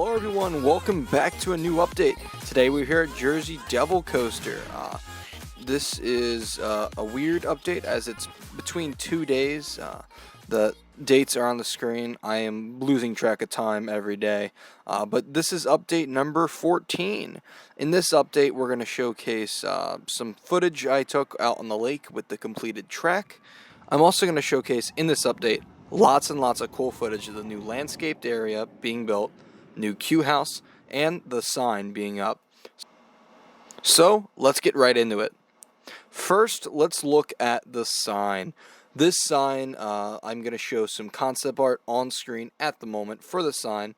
Hello everyone, welcome back to a new update. Today we're here at Jersey Devil Coaster. This is a weird update as it's between 2 days. The dates are on the screen. I am losing track of time every day. But this is update number 14. In this update we're going to showcase some footage I took out on the lake with the completed track. I'm also going to showcase in this update lots and lots of cool footage of the new landscaped area being built, new queue house, and the sign being up. So let's get right into it. First, let's look at the sign. This sign, I'm going to show some concept art on screen at the moment for the sign.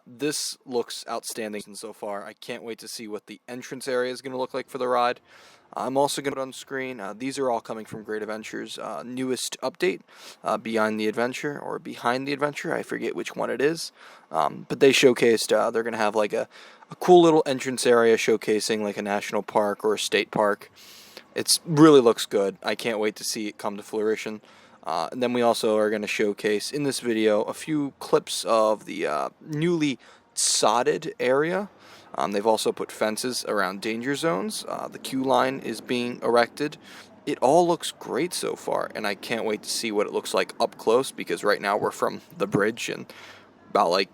This looks outstanding so far. I can't wait to see what the entrance area is going to look like for the ride. I'm also going to put on screen, these are all coming from Great Adventure's newest update, Behind the Adventure, I forget which one it is, but they showcased, they're going to have like a cool little entrance area showcasing like a national park or a state park. It really looks good. I can't wait to see it come to fruition. And then we also are going to showcase in this video a few clips of the newly sodded area. They've also put fences around danger zones. The queue line is being erected. It all looks great so far, and I can't wait to see what it looks like up close, because right now we're from the bridge and about like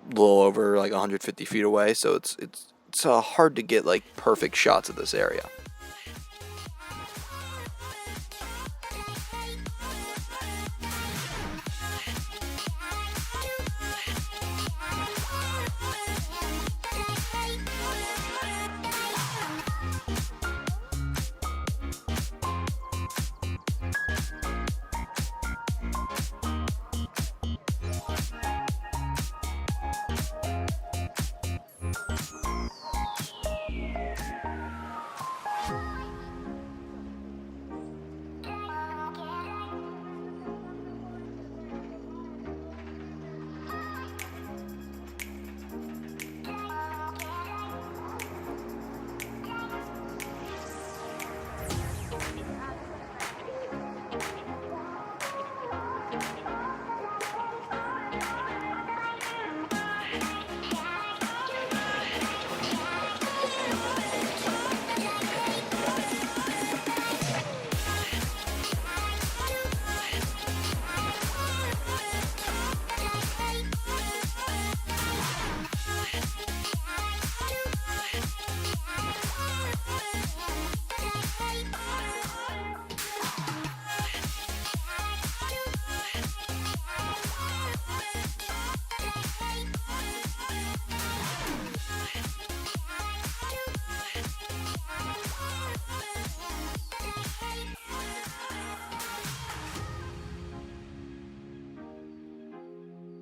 a little over like 150 feet away, so it's hard to get like perfect shots of this area.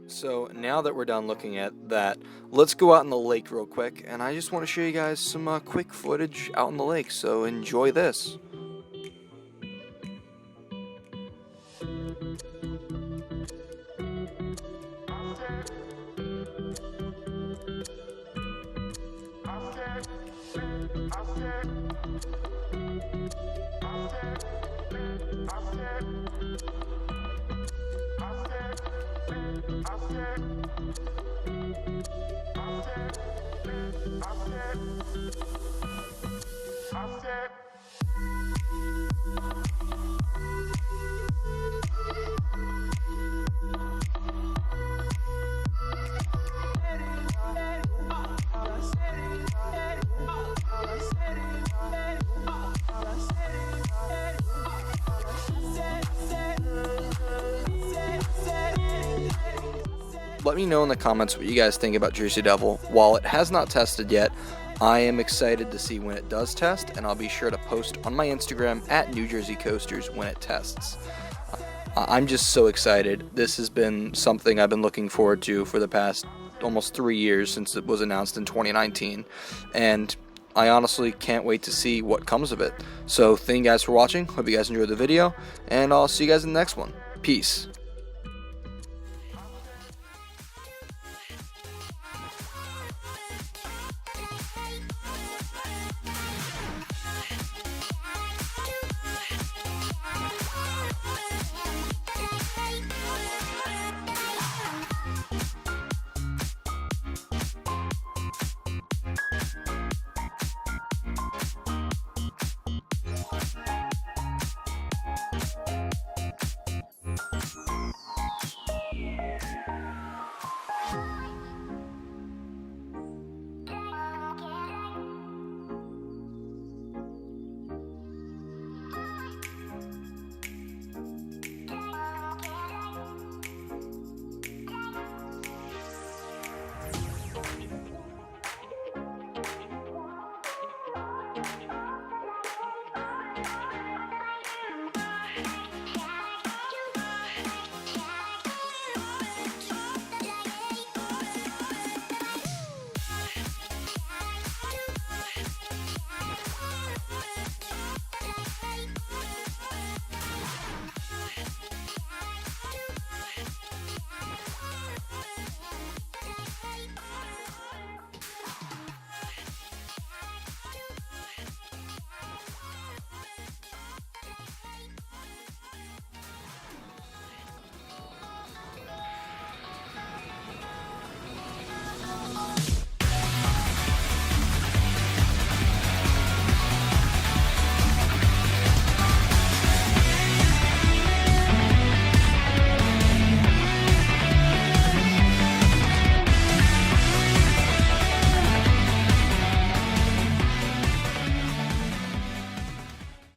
So now that we're done looking at that, let's go out in the lake real quick, and I just want to show you guys some quick footage out in the lake, so enjoy this. Let me know in the comments what you guys think about Jersey Devil. While it has not tested yet, I am excited to see when it does test, and I'll be sure to post on my Instagram at New Jersey Coasters when it tests. I'm just so excited. This has been something I've been looking forward to for the past almost 3 years since it was announced in 2019, and I honestly can't wait to see what comes of it. So thank you guys for watching. Hope you guys enjoyed the video, and I'll see you guys in the next one. Peace.